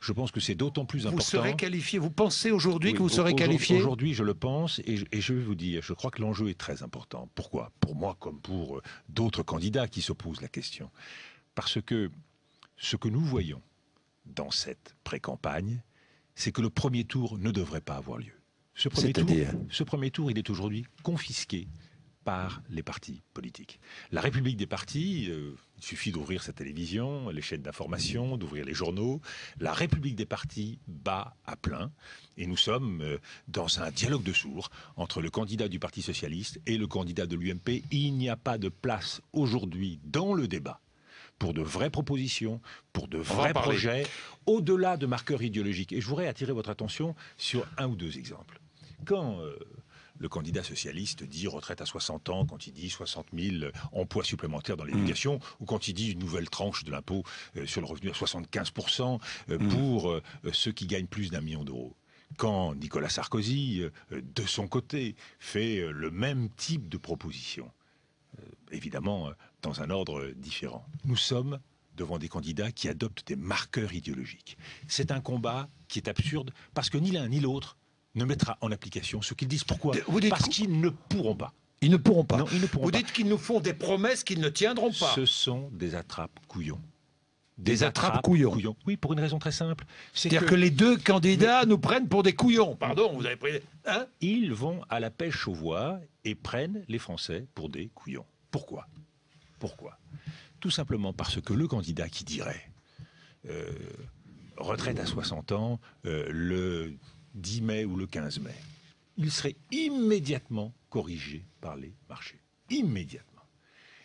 Je pense que c'est d'autant plus important. Vous serez qualifié, vous pensez aujourd'hui Oui, que vous serez qualifié? Aujourd'hui, je le pense, et je vais vous dire, je crois que l'enjeu est très important. Pourquoi? Pour moi, comme pour d'autres candidats qui se posent la question. Parce que ce que nous voyons dans cette pré-campagne, c'est que le premier tour ne devrait pas avoir lieu. Ce premier tour, il est aujourd'hui confisqué par les partis politiques. La République des partis, il suffit d'ouvrir sa télévision, les chaînes d'information, d'ouvrir les journaux. La République des partis bat à plein. Et nous sommes dans un dialogue de sourds entre le candidat du Parti socialiste et le candidat de l'UMP. Il n'y a pas de place aujourd'hui dans le débat pour de vraies propositions, pour de vrais projets, au-delà de marqueurs idéologiques. Et je voudrais attirer votre attention sur un ou deux exemples. Quand le candidat socialiste dit retraite à 60 ans, quand il dit 60 000 emplois supplémentaires dans l'éducation, ou quand il dit une nouvelle tranche de l'impôt sur le revenu à 75% pour ceux qui gagnent plus d'1 million d'euros. Quand Nicolas Sarkozy, de son côté, fait le même type de proposition, évidemment dans un ordre différent. Nous sommes devant des candidats qui adoptent des marqueurs idéologiques. C'est un combat qui est absurde parce que ni l'un ni l'autre ne mettra en application ce qu'ils disent. Pourquoi? Parce qu'ils ne pourront pas. Ils ne pourront pas. Non, ils ne pourront Vous pas. dites qu'ils nous font des promesses qu'ils ne tiendront pas. Ce sont des attrapes-couillons. Des attrapes-couillons. Oui, pour une raison très simple. C'est-à-dire que les deux candidats nous prennent pour des couillons. Pardon, vous avez pris... Hein? Ils vont à la pêche aux voix et prennent les Français pour des couillons. Pourquoi? Tout simplement parce que le candidat qui dirait retraite à 60 ans le 10 mai ou le 15 mai, il serait immédiatement corrigé par les marchés. Immédiatement.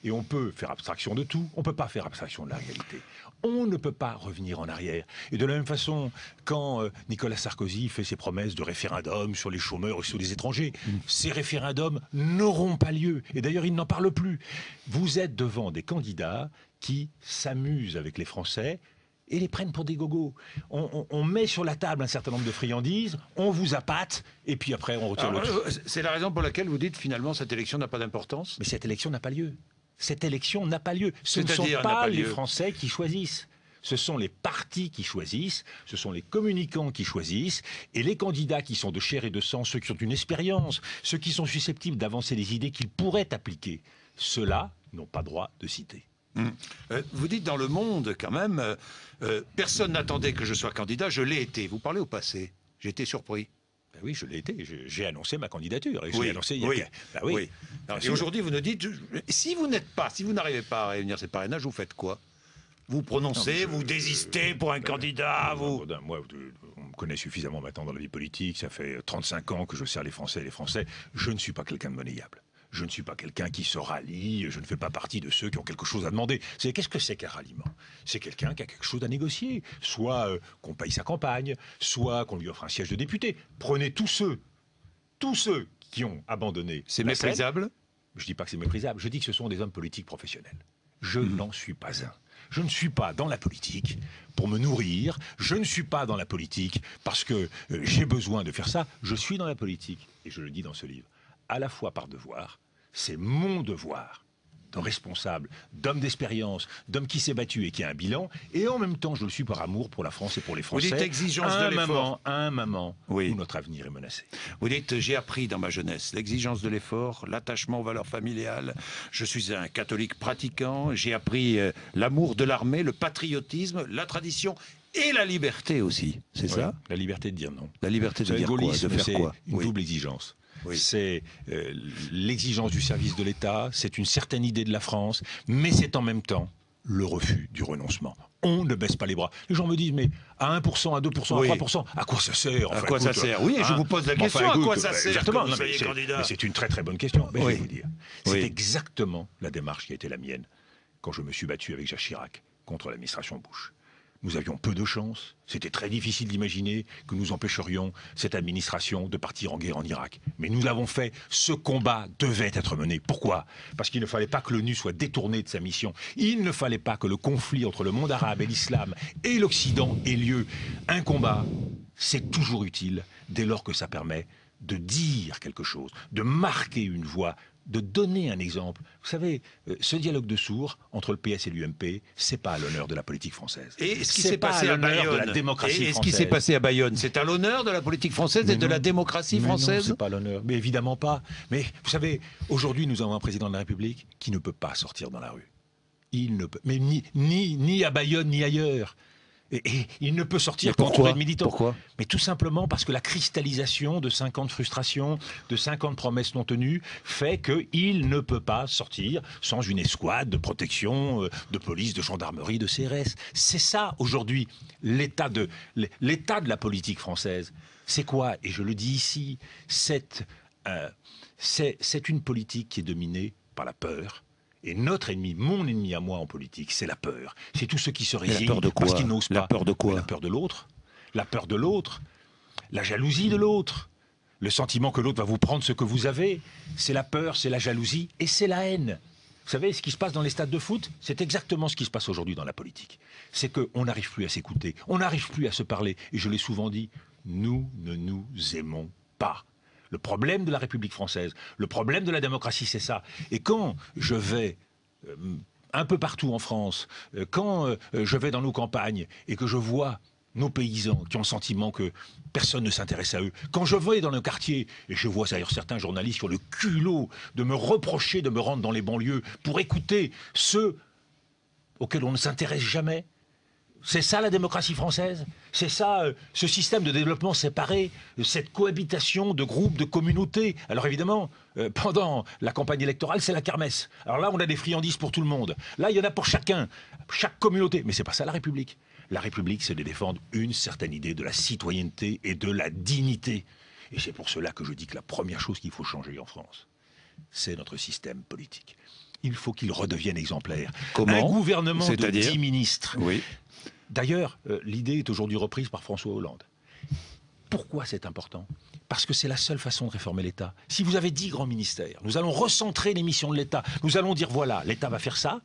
Et on peut faire abstraction de tout, on ne peut pas faire abstraction de la réalité. On ne peut pas revenir en arrière. Et de la même façon, quand Nicolas Sarkozy fait ses promesses de référendum sur les chômeurs et sur les étrangers, ces référendums n'auront pas lieu. Et d'ailleurs, il n'en parle plus. Vous êtes devant des candidats qui s'amusent avec les Français et les prennent pour des gogos. On met sur la table un certain nombre de friandises, on vous appâte, et puis après on retire le truc. C'est la raison pour laquelle vous dites finalement cette élection n'a pas d'importance? Mais cette élection n'a pas lieu. Cette élection n'a pas lieu. Ce ne sont pas les Français qui choisissent. Ce sont les partis qui choisissent, ce sont les communicants qui choisissent, et les candidats qui sont de chair et de sang, ceux qui ont une expérience, ceux qui sont susceptibles d'avancer les idées qu'ils pourraient appliquer, ceux-là n'ont pas droit de citer. Vous dites dans Le Monde, quand même, personne n'attendait que je sois candidat, je l'ai été. Vous parlez au passé. J'ai été surpris. Ben oui, je l'ai été. J'ai annoncé ma candidature. Et oui, annoncé et aujourd'hui, vous nous dites, si vous n'arrivez pas à réunir ces parrainages, vous faites quoi? Vous prononcez, vous désistez pour un candidat, vous... Moi, on me connaît suffisamment maintenant dans la vie politique. Ça fait 35 ans que je sers les Français et les Français. Je ne suis pas quelqu'un de monnayable. Je ne suis pas quelqu'un qui se rallie, je ne fais pas partie de ceux qui ont quelque chose à demander. Qu'est-ce que c'est qu'un ralliement? C'est quelqu'un qui a quelque chose à négocier. Soit qu'on paye sa campagne, soit qu'on lui offre un siège de député. Prenez tous ceux qui ont abandonné. C'est méprisable? Je ne dis pas que c'est méprisable, je dis que ce sont des hommes politiques professionnels. Je n'en suis pas un. Je ne suis pas dans la politique pour me nourrir. Je ne suis pas dans la politique parce que j'ai besoin de faire ça. Je suis dans la politique, et je le dis dans ce livre, à la fois par devoir, c'est mon devoir de responsable, d'homme d'expérience, d'homme qui s'est battu et qui a un bilan, et en même temps je le suis par amour pour la France et pour les Français. Vous dites exigence de l'effort. À un moment où notre avenir est menacé. Vous dites, j'ai appris dans ma jeunesse l'exigence de l'effort, l'attachement aux valeurs familiales. Je suis un catholique pratiquant, j'ai appris l'amour de l'armée, le patriotisme, la tradition et la liberté aussi, c'est ça? La liberté de dire non. La liberté de dire quoi? De faire quoi? Une double exigence. C'est l'exigence du service de l'État, c'est une certaine idée de la France, mais c'est en même temps le refus du renoncement. On ne baisse pas les bras. Les gens me disent, mais à 1%, à 2%, à 3%, à quoi ça sert? À quoi ça sert? Oui, je vous pose la question, à quoi ça sert? Exactement, que vous soyez candidat? Mais c'est une très très bonne question. Mais je vais vous dire, c'est exactement la démarche qui a été la mienne quand je me suis battu avec Jacques Chirac contre l'administration Bush. Nous avions peu de chance. C'était très difficile d'imaginer que nous empêcherions cette administration de partir en guerre en Irak. Mais nous l'avons fait. Ce combat devait être mené. Pourquoi? Parce qu'il ne fallait pas que l'ONU soit détournée de sa mission. Il ne fallait pas que le conflit entre le monde arabe et l'islam et l'Occident ait lieu. Un combat, c'est toujours utile dès lors que ça permet de dire quelque chose, de marquer une voie de donner un exemple. Vous savez, ce dialogue de sourds entre le PS et l'UMP, c'est pas à l'honneur de la politique française. Et ce qui C'est s'est pas passé à à l'honneur de la Bayonne, démocratie et ce qui française. s'est passé à Bayonne, c'est à l'honneur de la politique française et de la démocratie Mais française. Non, c'est pas à l'honneur. Mais évidemment pas. Mais vous savez, aujourd'hui, nous avons un président de la République qui ne peut pas sortir dans la rue. Il ne peut, mais ni à Bayonne ni ailleurs. Et il ne peut sortir qu'entouré de militants. Pourquoi? Mais tout simplement parce que la cristallisation de 5 ans de frustration, de 5 ans de promesses non tenues, fait qu'il ne peut pas sortir sans une escouade de protection, de police, de gendarmerie, de CRS. C'est ça, aujourd'hui, l'état de la politique française. C'est quoi? Et je le dis ici, c'est une politique qui est dominée par la peur. Et notre ennemi, mon ennemi à moi en politique, c'est la peur. C'est tous ceux qui se résignent parce qu'ils n'osent pas. La peur de quoi? La peur de l'autre. La peur de l'autre. La jalousie de l'autre. Le sentiment que l'autre va vous prendre ce que vous avez. C'est la peur, c'est la jalousie et c'est la haine. Vous savez, ce qui se passe dans les stades de foot, c'est exactement ce qui se passe aujourd'hui dans la politique. C'est qu'on n'arrive plus à s'écouter, on n'arrive plus à se parler. Et je l'ai souvent dit, nous ne nous aimons pas. Le problème de la République française, le problème de la démocratie, c'est ça. Et quand je vais un peu partout en France, quand je vais dans nos campagnes et que je vois nos paysans qui ont le sentiment que personne ne s'intéresse à eux, quand je vais dans nos quartiers, et je vois d'ailleurs certains journalistes sur le culot de me reprocher de me rendre dans les banlieues pour écouter ceux auxquels on ne s'intéresse jamais, c'est ça la démocratie française? C'est ça ce système de développement séparé, cette cohabitation de groupes, de communautés? Alors évidemment, pendant la campagne électorale, c'est la kermesse. Alors là, on a des friandises pour tout le monde. Là, il y en a pour chacun, chaque communauté. Mais c'est pas ça la République. La République, c'est de défendre une certaine idée de la citoyenneté et de la dignité. Et c'est pour cela que je dis que la première chose qu'il faut changer en France, c'est notre système politique. Il faut qu'il redevienne exemplaire. Comment? Un gouvernement de C'est-à-dire 10 ministres. Oui. D'ailleurs, l'idée est aujourd'hui reprise par François Hollande. Pourquoi c'est important? Parce que c'est la seule façon de réformer l'État. Si vous avez 10 grands ministères, nous allons recentrer les missions de l'État. Nous allons dire, voilà, l'État va faire ça,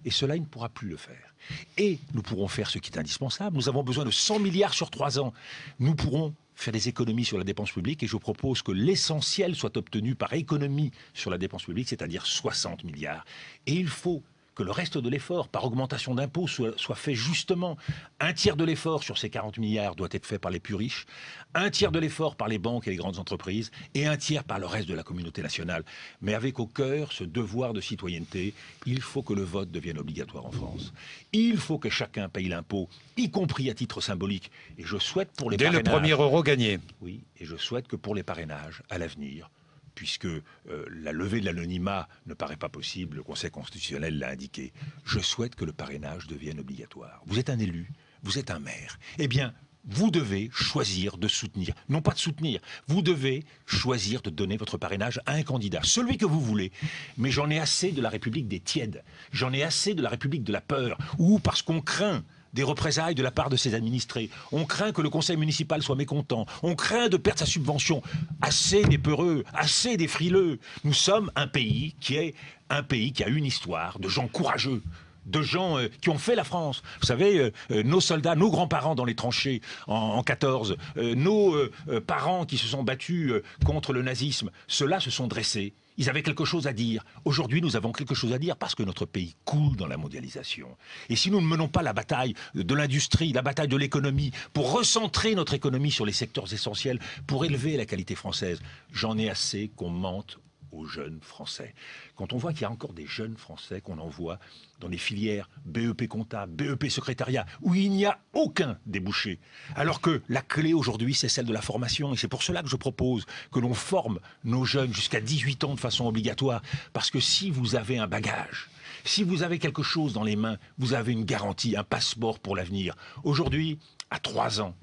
et cela, il ne pourra plus le faire. Et nous pourrons faire ce qui est indispensable. Nous avons besoin de 100 milliards sur 3 ans. Nous pourrons faire des économies sur la dépense publique, et je propose que l'essentiel soit obtenu par économie sur la dépense publique, c'est-à-dire 60 milliards. Et il faut que le reste de l'effort, par augmentation d'impôts, soit fait justement. Un tiers de l'effort sur ces 40 milliards doit être fait par les plus riches, un tiers de l'effort par les banques et les grandes entreprises, et un tiers par le reste de la communauté nationale. Mais avec au cœur ce devoir de citoyenneté, il faut que le vote devienne obligatoire en France. Il faut que chacun paye l'impôt, y compris à titre symbolique. Et je souhaite pour les parrainages... Dès le premier euro gagné. Oui, et je souhaite que pour les parrainages, à l'avenir, puisque la levée de l'anonymat ne paraît pas possible, le Conseil constitutionnel l'a indiqué. Je souhaite que le parrainage devienne obligatoire. Vous êtes un élu, vous êtes un maire. Eh bien, vous devez choisir de soutenir, non pas de soutenir, vous devez choisir de donner votre parrainage à un candidat, celui que vous voulez. Mais j'en ai assez de la République des tièdes, j'en ai assez de la République de la peur, où parce qu'on craint des représailles de la part de ses administrés. On craint que le conseil municipal soit mécontent. On craint de perdre sa subvention. Assez des peureux, assez des frileux. Nous sommes un pays qui a une histoire de gens courageux, de gens qui ont fait la France. Vous savez, nos soldats, nos grands-parents dans les tranchées en 14, nos parents qui se sont battus contre le nazisme, ceux-là se sont dressés. Ils avaient quelque chose à dire. Aujourd'hui, nous avons quelque chose à dire parce que notre pays coule dans la mondialisation. Et si nous ne menons pas la bataille de l'industrie, la bataille de l'économie, pour recentrer notre économie sur les secteurs essentiels, pour élever la qualité française, j'en ai assez qu'on mente aux jeunes Français. Quand on voit qu'il y a encore des jeunes Français qu'on envoie dans les filières BEP comptable, BEP secrétariat, où il n'y a aucun débouché, alors que la clé aujourd'hui, c'est celle de la formation. Et c'est pour cela que je propose que l'on forme nos jeunes jusqu'à 18 ans de façon obligatoire. Parce que si vous avez un bagage, si vous avez quelque chose dans les mains, vous avez une garantie, un passeport pour l'avenir. Aujourd'hui, à 3 ans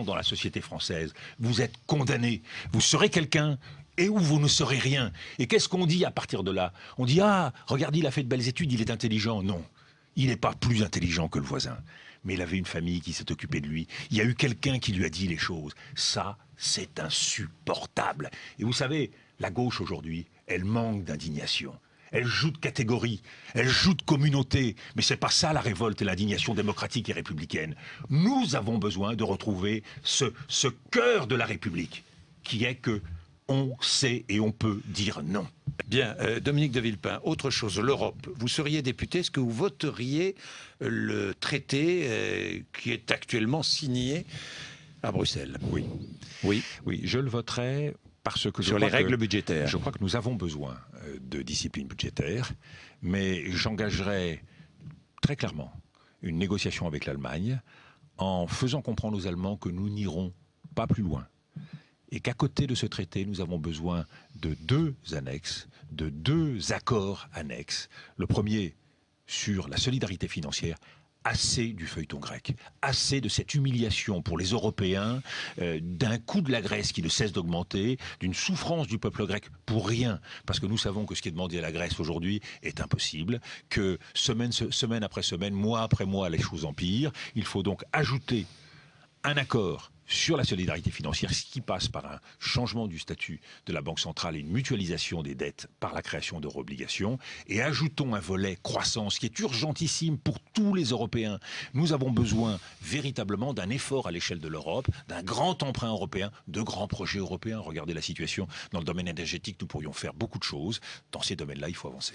dans la société française, vous êtes condamné. Vous serez quelqu'un et où vous ne serez rien. Et qu'est-ce qu'on dit à partir de là? On dit, ah, regardez, il a fait de belles études, il est intelligent. Non, il n'est pas plus intelligent que le voisin. Mais il avait une famille qui s'est occupée de lui. Il y a eu quelqu'un qui lui a dit les choses. Ça, c'est insupportable. Et vous savez, la gauche aujourd'hui, elle manque d'indignation. Elle joue de catégorie, elle joue de communauté. Mais c'est pas ça la révolte et l'indignation démocratique et républicaine. Nous avons besoin de retrouver ce cœur de la République, qui est que on sait et on peut dire non. Bien, Dominique de Villepin, autre chose, l'Europe. Vous seriez député, est-ce que vous voteriez le traité qui est actuellement signé à Bruxelles? Oui. Oui. Oui, je le voterai parce que sur les règles budgétaires. Je crois que nous avons besoin de discipline budgétaire, mais j'engagerai très clairement une négociation avec l'Allemagne en faisant comprendre aux Allemands que nous n'irons pas plus loin. Et qu'à côté de ce traité, nous avons besoin de 2 annexes, de 2 accords annexes. Le premier sur la solidarité financière. Assez du feuilleton grec, assez de cette humiliation pour les Européens, d'un coût de la Grèce qui ne cesse d'augmenter, d'une souffrance du peuple grec pour rien, parce que nous savons que ce qui est demandé à la Grèce aujourd'hui est impossible, que semaine après semaine, mois après mois, les choses empirent. Il faut donc ajouter un accord sur la solidarité financière, ce qui passe par un changement du statut de la Banque centrale et une mutualisation des dettes par la création d'euro-obligations. Et ajoutons un volet croissance qui est urgentissime pour tous les Européens. Nous avons besoin véritablement d'un effort à l'échelle de l'Europe, d'un grand emprunt européen, de grands projets européens. Regardez la situation dans le domaine énergétique, nous pourrions faire beaucoup de choses. Dans ces domaines-là, il faut avancer.